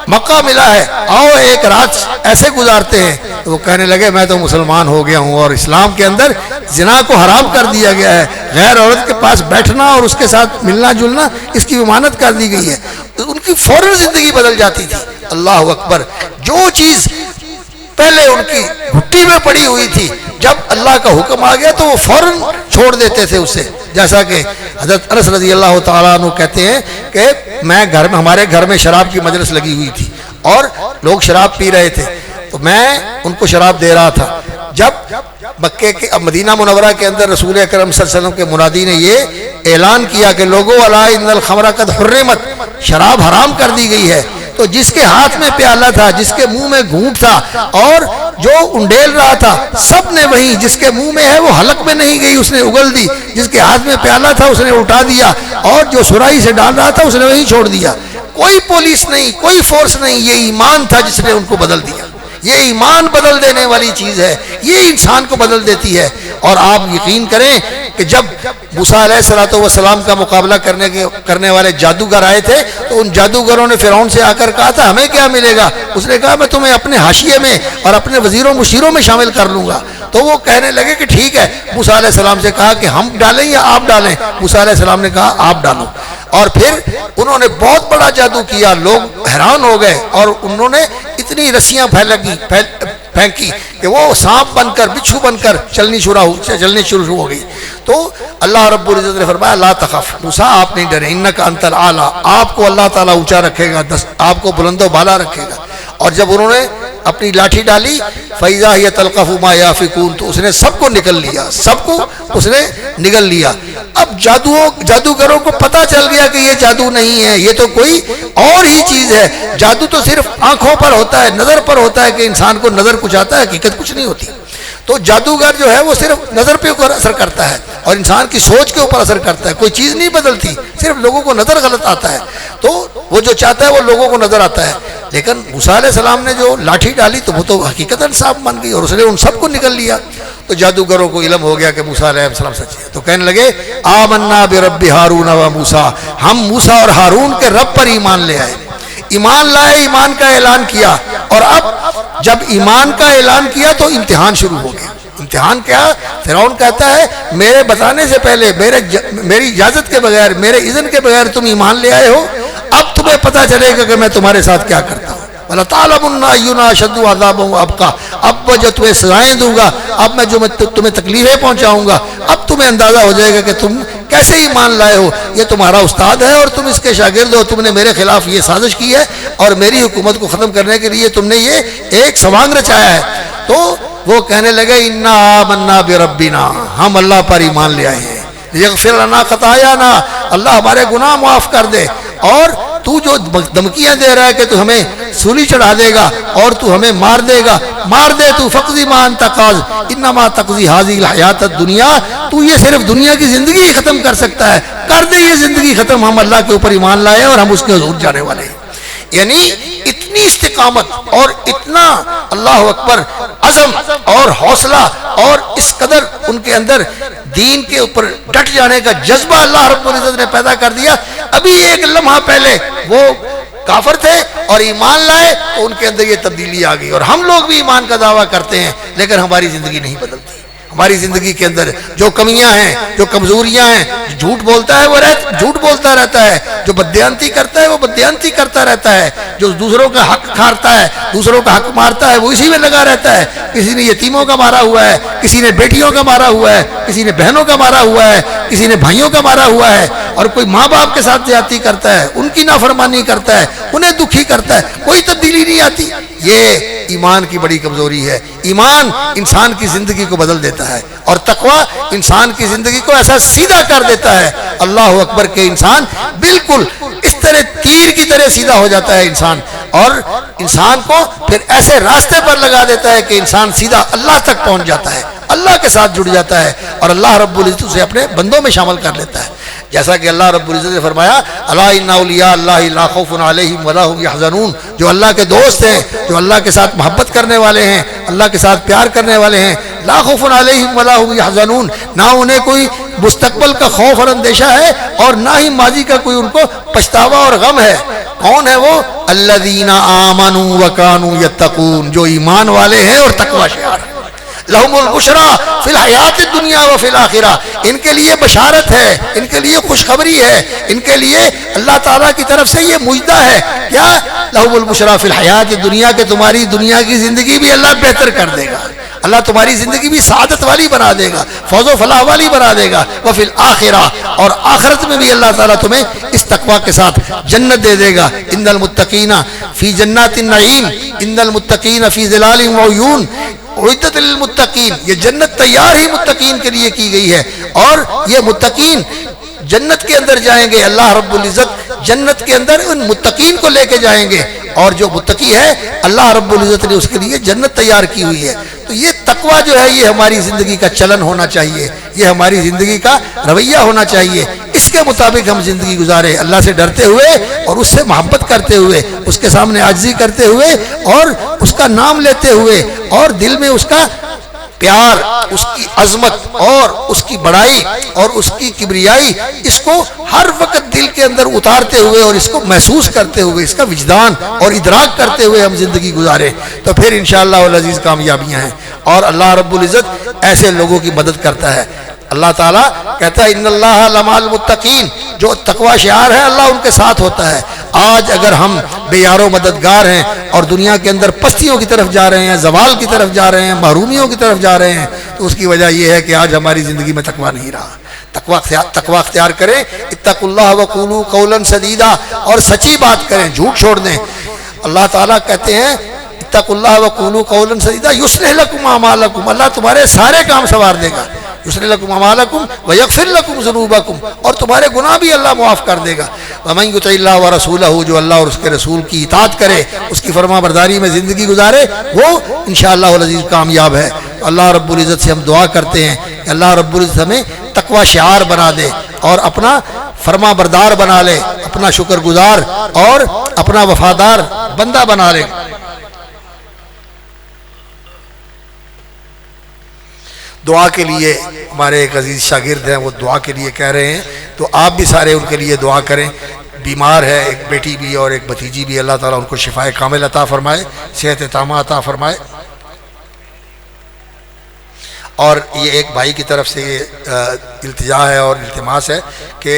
مکہ ملا ہے, آؤ ایک رات ایسے گزارتے ہیں. تو وہ کہنے لگے میں تو مسلمان ہو گیا ہوں اور اسلام کے اندر زنا کو حرام کر دیا گیا ہے, غیر عورت کے پاس بیٹھنا اور اس کے ساتھ ملنا جلنا اس کی ممانعت کر دی گئی ہے. ان کی فوراً زندگی بدل جاتی تھی. اللہ اکبر. جو چیز پہلے ان کی گھٹی میں پڑی ہوئی تھی جب اللہ کا حکم آ گیا تو وہ فوراً چھوڑ دیتے تھے اسے. جیسا کہ حضرت انس رضی اللہ تعالیٰ عنہ کہتے ہیں کہ ہمارے گھر میں شراب کی مجلس لگی ہوئی تھی اور لوگ شراب پی رہے تھے تو میں ان کو شراب دے رہا تھا. جب مکے کے مدینہ منورہ کے اندر رسول اکرم صلی اللہ علیہ وسلم کے منادی نے یہ اعلان کیا کہ لوگو الا ان الخمر قد حرمت, شراب حرام کر دی گئی ہے. تو جس کے ہاتھ میں پیالہ تھا, جس کے منہ میں گھونٹ تھا اور جو انڈیل رہا تھا سب نے وہی, جس کے منہ میں ہے وہ حلق میں نہیں گئی اس نے اگل دی, جس کے ہاتھ میں پیالہ تھا اس نے اٹھا دیا اور جو سرائی سے ڈال رہا تھا اس نے وہی چھوڑ دیا. کوئی پولیس نہیں, کوئی فورس نہیں, یہ ایمان تھا جس نے ان کو بدل دیا. یہ ایمان بدل دینے والی چیز ہے، یہ انسان کو بدل دیتی ہے۔ اور آپ یقین کریں کہ جب موسیٰ علیہ السلام کا مقابلہ کرنے والے جادوگر آئے تھے تو ان جادوگروں نے فرعون سے آ کر کہا تھا ہمیں کیا ملے گا؟ اس نے کہا میں تمہیں اپنے حاشیے میں اور اپنے وزیروں مشیروں میں شامل کر لوں گا۔ تو وہ کہنے لگے کہ ٹھیک ہے، موسیٰ علیہ السلام سے کہا کہ ہم ڈالیں یا آپ ڈالیں؟ موسیٰ علیہ السلام نے کہا آپ ڈالو، اور پھر انہوں نے بہت بڑا جادو کیا، لوگ حیران ہو گئے، اور انہوں نے اتنی رسیاں پھینکی کہ وہ سانپ بن کر بچھو بن کر چلنی شروع ہو گئی۔ تو اللہ رب العزت نے فرمایا لا تخف موسیٰ آپ نہیں ڈریں، انک انت الاعلی، آپ کو اللہ تعالیٰ اونچا رکھے گا، آپ کو بلند و بالا رکھے گا۔ اور جب انہوں نے اپنی لاٹھی ڈالی فَإِذَا هِيَ تَلْقَفُ مَا يَأْفِكُونَ، تو اس نے سب کو نگل لیا، سب کو اس نے نگل لیا۔ اب جادوگروں کو پتہ چل گیا کہ یہ جادو نہیں ہے، یہ تو کوئی اور ہی چیز ہے۔ جادو تو صرف آنکھوں پر ہوتا ہے، نظر پر ہوتا ہے کہ انسان کو نظر کچھ آتا ہے، حقیقت کچھ نہیں ہوتی۔ تو جادوگر جو ہے وہ صرف نظر پہ اثر کرتا ہے اور انسان کی سوچ کے اوپر اثر کرتا ہے، کوئی چیز نہیں بدلتی، صرف لوگوں کو نظر غلط آتا ہے۔ تو وہ جو چاہتا ہے وہ لوگوں کو نظر آتا ہے۔ لیکن موسیٰ علیہ السلام نے جو لاٹھی ڈالی تو وہ تو حقیقتاً صاف بن گئی اور اس نے ان سب کو نگل لیا۔ تو جادوگروں کو علم ہو گیا کہ موسیٰ علیہ السلام سچے ہیں، تو کہنے لگے آمنا برب ہارون و موسیٰ، ہم موسیٰ اور ہارون کے رب پر ایمان لے آئے، ایمان لائے، ایمان کا اعلان کیا۔ اور اب جب ایمان کا اعلان کیا تو امتحان شروع ہو گیا۔ امتحان کیا؟ فرعون کہتا ہے میرے بتانے سے پہلے، میری اجازت کے بغیر، میرے اذن کے بغیر تم ایمان لے آئے ہو، اب تمہیں پتہ چلے گا کہ میں تمہارے ساتھ کیا کرتا ہوں۔ وَلَتَعْلَمُنَّ أَيُّنَا أَشَدُّ عَذَابًا وَأَبْقَىٰ، اب جو تمہیں سزائیں دوں گا، اب میں جو تمہیں تکلیفیں پہنچاؤں گا، اب تمہیں اندازہ ہو جائے گا کہ تم کیسے ایمان لائے ہو۔ یہ تمہارا استاد ہے اور تم اس کے شاگرد ہو، تم نے میرے خلاف یہ سازش کی ہے اور میری حکومت کو ختم کرنے کے لیے تم نے یہ ایک سوانگ رچایا ہے۔ تو وہ کہنے لگے انا آمنا بربنا، ہم اللہ پر ایمان لے آئے ہیں، یغفر لنا خطایانا، اللہ ہمارے گناہ معاف کر دے، اور تو جو دھمکیاں دے رہا ہے کہ تو ہمیں سولی چڑھا دے گا اور تو ہمیں مار دے گا، مار دے، تو فقضی ما انت قاض انما تقضی هذه الحیات الدنیا، تو یہ صرف دنیا کی زندگی ہی ختم کر سکتا ہے، کر دے یہ زندگی ختم، ہم اللہ کے اوپر ایمان لائے اور ہم اس کے حضور جانے والے ہیں۔ یعنی اتنی استقامت اور اتنا اللہ اکبر عزم اور حوصلہ اور اس قدر ان کے اندر دین کے اوپر ڈٹ جانے کا جذبہ اللہ رب العزت نے پیدا کر دیا۔ ابھی ایک لمحہ پہلے وہ کافر تھے اور ایمان لائے تو ان کے اندر یہ تبدیلی آ گئی، اور ہم لوگ بھی ایمان کا دعویٰ کرتے ہیں لیکن ہماری زندگی نہیں بدلتی۔ ہماری زندگی کے اندر جو کمیاں ہیں، جو کمزوریاں ہیں، جو جھوٹ بولتا ہے وہ جھوٹ بولتا رہتا ہے، جو بددیانتی کرتا ہے وہ بددیانتی کرتا رہتا ہے، جو دوسروں کا حق کھارتا ہے، دوسروں کا حق مارتا ہے، وہ اسی میں لگا رہتا ہے۔ کسی نے یتیموں کا مارا ہوا ہے، کسی نے بیٹیوں کا مارا ہوا ہے، کسی نے بہنوں کا مارا ہوا ہے، کسی نے بھائیوں کا مارا ہوا ہے، اور کوئی ماں باپ کے ساتھ زیادتی کرتا ہے، ان کی نافرمانی کرتا ہے، انہیں دکھی کرتا ہے، کوئی تبدیلی نہیں آتی۔ یہ ایمان کی بڑی کمزوری ہے۔ ایمان انسان کی زندگی کو بدل دیتا ہے اور تقوی انسان کی زندگی کو ایسا سیدھا کر دیتا ہے، اللہ اکبر، کہ انسان بالکل اس طرح تیر کی طرح سیدھا ہو جاتا ہے انسان، اور انسان کو پھر ایسے راستے پر لگا دیتا ہے کہ انسان سیدھا اللہ تک پہنچ جاتا ہے، اللہ کے ساتھ جڑ جاتا ہے اور اللہ رب العزت اسے اپنے بندوں میں شامل کر لیتا ہے۔ جیسا کہ اللہ رب العزت نے فرمایا الا ان اولیاء اللہ لا خوف علیہم ولا هم يحزنون، جو اللہ کے دوست ہیں، جو اللہ کے ساتھ محبت کرنے والے ہیں، اللہ کے ساتھ پیار کرنے والے ہیں، لا خوف علیہم ولا هم يحزنون، نہ انہیں کوئی مستقبل کا خوف اور اندیشہ ہے اور نہ ہی ماضی کا کوئی ان کو پچھتاوا اور غم ہے۔ کون ہے وہ؟ الذین آمنوا وکانوا یتقون، جو ایمان والے ہیں اور تقوی شعار ہیں۔ لہم البشریٰ فی الحیات الدنیا و فی الآخرہ، ان کے لیے بشارت ہے، ان کے لیے خوشخبری ہے، ان کے لیے اللہ تعالیٰ کی طرف سے یہ مجدہ ہے۔ کیا؟ لہم البشریٰ فی الحیات الدنیا، کہ تمہاری دنیا کی زندگی بھی اللہ بہتر کر دے گا، اللہ تمہاری زندگی بھی سعادت والی بنا دے گا، فوز و فلاح والی بنا دے گا، وفی الآخرہ، اور آخرت میں بھی اللہ تعالیٰ تمہیں اس تقوی کے ساتھ جنت دے دے گا۔ ان المتقین فی جنات النعیم، ان المتقین فی ظلال وعیون اعدت للمتقین، یہ جنت تیار ہی متقین کے لیے کی گئی ہے، اور یہ متقین جنت کے اندر جائیں گے، اللہ رب العزت جنت کے اندر ان متقین کو لے کے جائیں گے، اور جو متقی ہے اللہ رب العزت نے اس کے لیے جنت تیار کی ہوئی ہے۔ تو یہ تقوی جو ہے یہ ہماری زندگی کا چلن ہونا چاہیے، یہ ہماری زندگی کا رویہ ہونا چاہیے، اس کے مطابق ہم زندگی گزارے، اللہ سے ڈرتے ہوئے اور اس سے محبت کرتے ہوئے، اس کے سامنے عاجزی کرتے ہوئے اور اس کا نام لیتے ہوئے اور دل میں اس کا پیار، اس کی عظمت اور اس کی بڑائی اور اس کی کبریائی، اس کو ہر وقت دل کے اندر اتارتے ہوئے اور اس کو محسوس کرتے ہوئے، اس کا وجدان اور ادراک کرتے ہوئے ہم زندگی گزارے، تو پھر انشاءاللہ العزیز کامیابیاں ہیں۔ اور اللہ رب العزت ایسے لوگوں کی مدد کرتا ہے۔ اللہ تعالیٰ کہتا ہے ان اللہ لمع المتقین، جو تقوی شعار ہے اللہ ان کے ساتھ ہوتا ہے۔ آج اگر ہم بے یار و مددگار ہیں اور دنیا کے اندر پستیوں کی طرف جا رہے ہیں، زوال کی طرف جا رہے ہیں، محرومیوں کی طرف جا رہے ہیں، تو اس کی وجہ یہ ہے کہ آج ہماری زندگی میں تقوی نہیں رہا۔ تقوی اختیار کریں، اتقوا اللہ وقولوا قولا سدیدا، اور سچی بات کریں، جھوٹ چھوڑ دیں۔ اللہ تعالیٰ کہتے ہیں اتقوا اللہ وقولوا قولا سدیدا یصلح لکم اعمالکم، اللہ تمہارے سارے کام سنوار دے گا، یصلح لکم اعمالکم ویغفر لکم ذنوبکم، اور تمہارے گناہ بھی اللہ معاف کر دے گا۔ ومن یطع اللہ ورسولہ، جو اللہ اور اس کے رسول کی اطاعت کرے، اس کی فرما برداری میں زندگی گزارے، وہ انشاءاللہ العزیز کامیاب ہے۔ اللہ رب العزت سے ہم دعا کرتے ہیں کہ اللہ رب العزت ہمیں تقوی شعار بنا دے اور اپنا فرما بردار بنا لے، اپنا شکر گزار اور اپنا وفادار بندہ بنا لے۔ دعا کے لیے ہمارے ایک عزیز شاگرد ہیں، وہ دعا کے لیے کہہ رہے ہیں، تو آپ بھی سارے ان کے لیے دعا کریں۔ بیمار ہے ایک بیٹی بھی اور ایک بھتیجی بھی، اللہ تعالیٰ ان کو شفائے کامل عطا فرمائے، صحت تامہ عطا فرمائے۔ اور یہ ایک بھائی کی طرف سے یہ التجا ہے اور التماس ہے کہ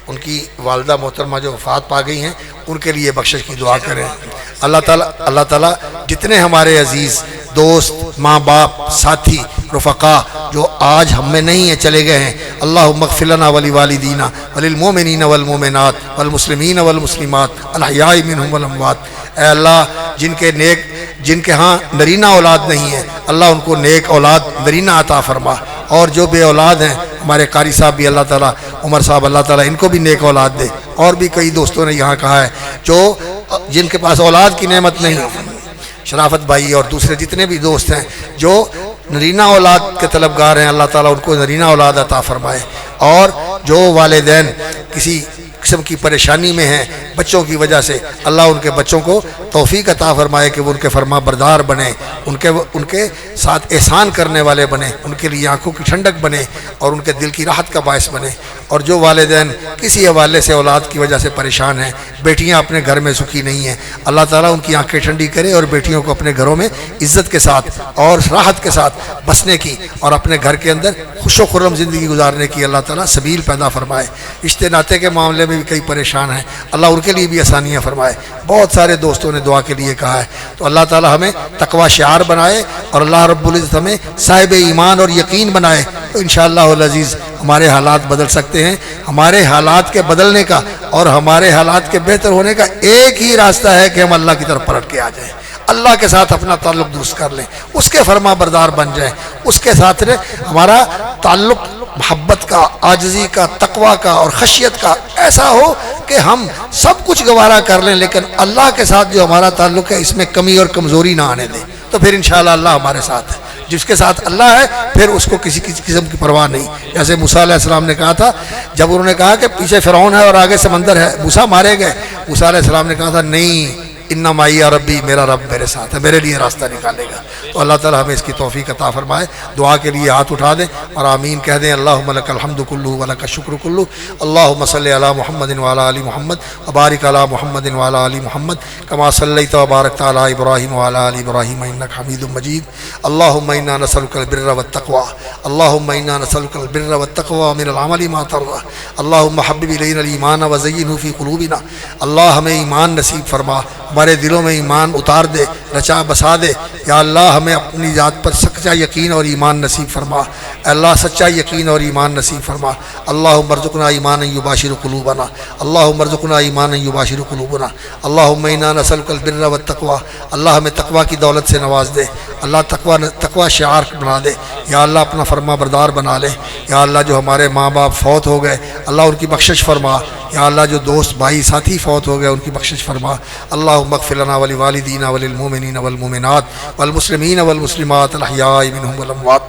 ان کی والدہ محترمہ جو وفات پا گئی ہیں، ان کے لیے بخشش کی دعا کریں۔ اللہ تعالیٰ جتنے ہمارے عزیز دوست، ماں باپ، ساتھی، رفقا جو آج ہم میں نہیں ہیں، چلے گئے ہیں، اللہم اغفر لنا ولوالدینا وللمؤمنین والمؤمنات والمسلمین والمسلمات الاحیاء منہم والاموات۔ اے اللہ جن کے ہاں نرینہ اولاد نہیں ہے، اللہ ان کو نیک اولاد نرینہ عطا فرما، اور جو بے اولاد ہیں، ہمارے قاری صاحب بھی اللہ تعالیٰ، عمر صاحب اللہ تعالیٰ ان کو بھی نیک اولاد دے۔ اور بھی کئی دوستوں نے یہاں کہا ہے جن کے پاس اولاد کی نعمت نہیں، شرافت بھائی اور دوسرے جتنے بھی دوست ہیں جو نرینہ اولاد کے طلبگار ہیں، اللہ تعالیٰ ان کو نرینہ اولاد عطا فرمائے۔ اور جو والدین کسی قسم کی پریشانی میں ہیں بچوں کی وجہ سے، اللہ ان کے بچوں کو توفیق عطا فرمائے کہ وہ ان کے فرما بردار بنے، ان کے ساتھ احسان کرنے والے بنے، ان کے لیے آنکھوں کی ٹھنڈک بنے اور ان کے دل کی راحت کا باعث بنے۔ اور جو والدین کسی حوالے سے اولاد کی وجہ سے پریشان ہیں، بیٹیاں اپنے گھر میں سکھی نہیں ہیں، اللہ تعالیٰ ان کی آنکھیں ٹھنڈی کرے اور بیٹیوں کو اپنے گھروں میں عزت کے ساتھ اور راحت کے ساتھ بسنے کی اور اپنے گھر کے اندر خوش و خرم زندگی گزارنے کی اللہ تعالیٰ سبیل پیدا فرمائے۔ رشتے ناطے کے معاملے میں بھی کئی پریشان ہیں، اللہ ان کے لیے بھی آسانیاں فرمائے۔ بہت سارے دوستوں نے دعا کے لیے کہا ہے، تو اللہ تعالیٰ ہمیں تقوی شعار بنائے اور اللہ رب العزت ہمیں صاحب ایمان اور یقین بنائے، تو انشاءاللہ العزیز ہمارے حالات بدل سکتے ہیں۔ ہمارے حالات کے بدلنے کا اور ہمارے حالات کے بہتر ہونے کا ایک ہی راستہ ہے کہ ہم اللہ کی طرف پلٹ کے آ جائیں، اللہ کے ساتھ اپنا تعلق درست کر لیں، اس کے فرما بردار بن جائیں، اس کے ساتھ ہمارا تعلق محبت کا، عاجزی کا، تقوی کا اور خشیت کا ایسا ہو کہ ہم سب کچھ گوارا کر لیں، لیکن اللہ کے ساتھ جو ہمارا تعلق ہے اس میں کمی اور کمزوری نہ آنے دیں، تو پھر انشاءاللہ اللہ ہمارے ساتھ ہے۔ جس کے ساتھ اللہ ہے پھر اس کو کسی قسم کی پرواہ نہیں۔ جیسے موسیٰ علیہ السلام نے کہا تھا، جب انہوں نے کہا کہ پیچھے فرعون ہے اور آگے سمندر ہے، موسیٰ مارے گئے، موسیٰ علیہ السلام نے کہا تھا نہیں، اِنَّ مَعِیَ رَبِّی، میرا رب میرے ساتھ ہے، میرے لیے راستہ نکالے گا۔ تو اللہ تعالیٰ ہمیں اس کی توفیق عطا فرمائے۔ دعا کے لیے ہاتھ اٹھا دیں اور آمین کہہ دیں۔ اللہم لک الحمد کلہ ولک الشکر کلہ، اللہم صلی علی محمد وعلی آل محمد وبارک علی محمد وعلی آل محمد کما صلیت وبارکت علی ابراہیم وعلی آل ابراہیم انک حمید مجید۔ اللہم انا نسألک البر والتقوی، اللہم انا نسألک البر والتقوی من العمل ما ترضى، اللہم حبب الینا الایمان وزینہ فی قلوبنا، اللہ ہمیں ایمان نصیب فرما، ہمارے دلوں میں ایمان اتار دے، رچا بسا دے۔ یا اللہ ہمیں اپنی ذات پر سچا یقین اور ایمان نصیب فرما، اللہ سچا یقین اور ایمان نصیب فرما۔ اللہم ارزقنا ایمانا یباشر قلوبنا، اللہم ارزقنا ایمانا یباشر قلوبنا، اللہم انا نسألک البر والتقوی، اللہ ہمیں تقوی کی دولت سے نواز دے، اللہ تقوی شعار بنا دے۔ یا اللہ اپنا فرما بردار بنا لے۔ یا اللہ جو ہمارے ماں باپ فوت ہو گئے اللہ ان کی بخشش فرما۔ یا اللہ جو دوست بھائی ساتھی فوت ہو گئے ان کی بخشش فرما۔ اللہم اغفر لنا ولوالدینا وللمؤمنین والمؤمنین والمؤمنات والمسلمین والمسلمات الاحیاء منہم والاموات۔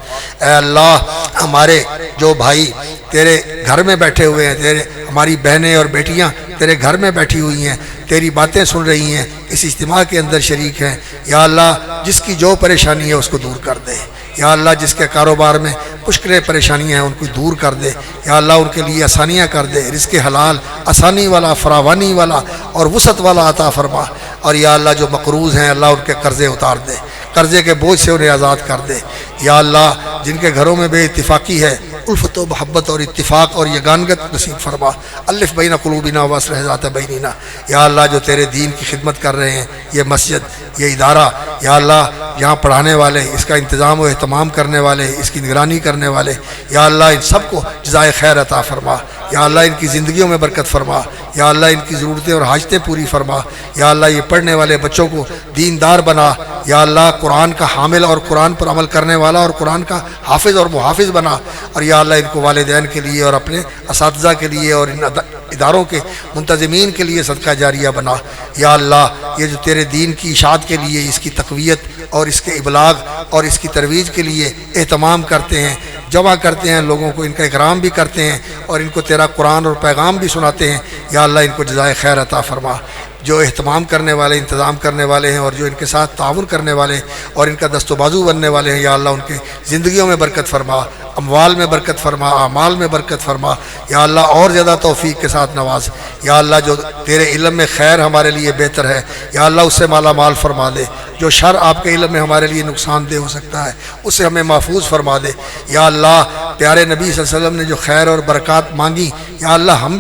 اے اللہ ہمارے جو بھائی تیرے گھر میں بیٹھے ہوئے ہیں، ہماری بہنیں اور بیٹیاں تیرے گھر میں بیٹھی ہوئی ہیں، تیری باتیں سن رہی ہیں، اس اجتماع کے اندر شریک ہیں، یا اللہ جس کی جو پریشانی ہے اس کو دور کر دے، یا اللہ جس کے کاروبار میں مشکلیں پریشانیاں ہیں ان کو دور کر دے، یا اللہ ان کے لیے آسانیاں کر دے، رزق حلال آسانی والا، فراوانی والا اور وسعت والا عطا فرما، اور یا اللہ جو مقروض ہیں اللہ ان کے قرضے اتار دے، قرضے کے بوجھ سے انہیں آزاد کر دے، یا اللہ جن کے گھروں میں بے اتفاقی ہے الفت و محبت اور اتفاق اور یگانگت نصیب فرما، الف بین قلوبنا واصلح ذات بیننا، یا اللہ جو تیرے دین کی خدمت کر رہے ہیں، یہ مسجد، یہ ادارہ، یا اللہ یہاں پڑھانے والے، اس کا انتظام و اہتمام کرنے والے، اس کی نگرانی کرنے والے، یا اللہ ان سب کو جزائے خیر عطا فرما، یا اللہ ان کی زندگیوں میں برکت فرما، یا اللہ ان کی ضرورتیں اور حاجتیں پوری فرما، یا اللہ یہ پڑھنے والے بچوں کو دیندار بنا، یا اللہ قرآن کا حامل اور قرآن پر عمل کرنے والا اور قرآن کا حافظ اور محافظ بنا، اور یا اللہ ان کو والدین کے لیے اور اپنے اساتذہ کے لیے اور ان اداروں کے منتظمین کے لیے صدقہ جاریہ بنا، یا اللہ یہ جو تیرے دین کی اشاعت کے لیے، اس کی تقویت اور اس کے ابلاغ اور اس کی ترویج کے لیے اہتمام کرتے ہیں، جمع کرتے ہیں لوگوں کو، ان کا اکرام بھی کرتے ہیں اور ان کو تیرا قرآن اور پیغام بھی سناتے ہیں، یا اللہ ان کو جزائے خیر عطا فرما، جو اہتمام کرنے والے، انتظام کرنے والے ہیں اور جو ان کے ساتھ تعاون کرنے والے ہیں اور ان کا دست و بازو بننے والے ہیں، یا اللہ ان کے زندگیوں میں برکت فرما، اموال میں برکت فرما، اعمال میں برکت فرما، یا اللہ اور زیادہ توفیق کے ساتھ نواز، یا اللہ جو تیرے علم میں خیر ہمارے لیے بہتر ہے یا اللہ اس سے مالا مال فرما دے، جو شر آپ کے علم میں ہمارے لیے نقصان دہ ہو سکتا ہے اسے ہمیں محفوظ فرما دے، یا اللہ پیارے نبی صلی اللہ علیہ وسلم نے جو خیر اور برکات مانگی، یا اللہ ہم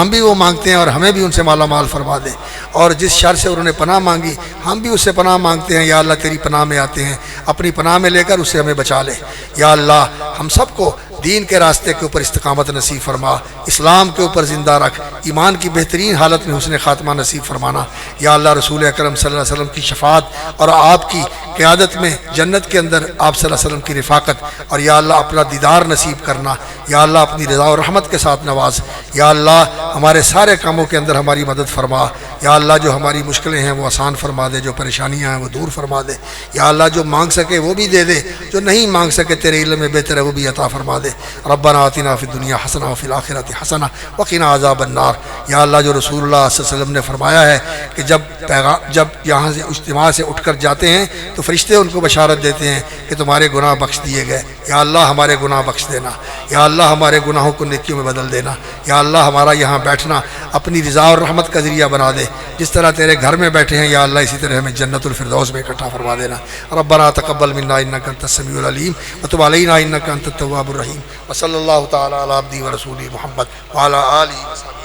بھی وہ مانگتے ہیں اور ہمیں بھی ان سے مالا مال فرما دے، اور جس شر سے انہوں نے پناہ مانگی ہم بھی اس سے پناہ مانگتے ہیں، یا اللہ تیری پناہ میں آتے ہیں، اپنی پناہ میں لے کر اس سے ہمیں بچا لے، یا اللہ ہم سب کو دین کے راستے کے اوپر استقامت نصیب فرما، اسلام کے اوپر زندہ رکھ، ایمان کی بہترین حالت میں حسن خاتمہ نصیب فرمانا، یا اللہ رسول اکرم صلی اللہ علیہ وسلم کی شفاعت اور آپ کی قیادت میں جنت کے اندر آپ صلی اللہ علیہ وسلم کی رفاقت، اور یا اللہ اپنا دیدار نصیب کرنا، یا اللہ اپنی رضا و رحمت کے ساتھ نواز، یا اللہ ہمارے سارے کاموں کے اندر ہماری مدد فرما، یا اللہ جو ہماری مشکلیں ہیں وہ آسان فرما دے، جو پریشانیاں ہیں وہ دور فرما دے، یا اللہ جو مانگ سکے وہ بھی دے دے، جو نہیں مانگ سکے تیرے علم میں بہتر ہے وہ بھی عطا فرما دے، ربنا آتنا فی الدنیا حسنہ وفی الآخرۃ حسنہ وقنا عذاب النار، یا اللہ جو رسول اللہ صلی اللہ علیہ وسلم نے فرمایا ہے کہ جب یہاں سے اجتماع سے اٹھ کر جاتے ہیں تو فرشتے ان کو بشارت دیتے ہیں کہ تمہارے گناہ بخش دیے گئے، یا اللہ ہمارے گناہ بخش دینا، یا اللہ ہمارے گناہوں کو نیکیوں میں بدل دینا، یا اللہ ہمارا یہاں بیٹھنا اپنی رضا اور رحمت کا ذریعہ بنا دے، جس طرح تیرے گھر میں بیٹھے ہیں یا اللہ اسی طرح ہمیں جنت الفردوس میں اکٹھا فرما دینا، ربنا تقبل منا انک انت السمیع العلیم وتب علینا انک انت التواب الرحیم، وصلی اللہ تعالی علی عبدہ ورسولہ محمد وعلی آلہ وصحبہ۔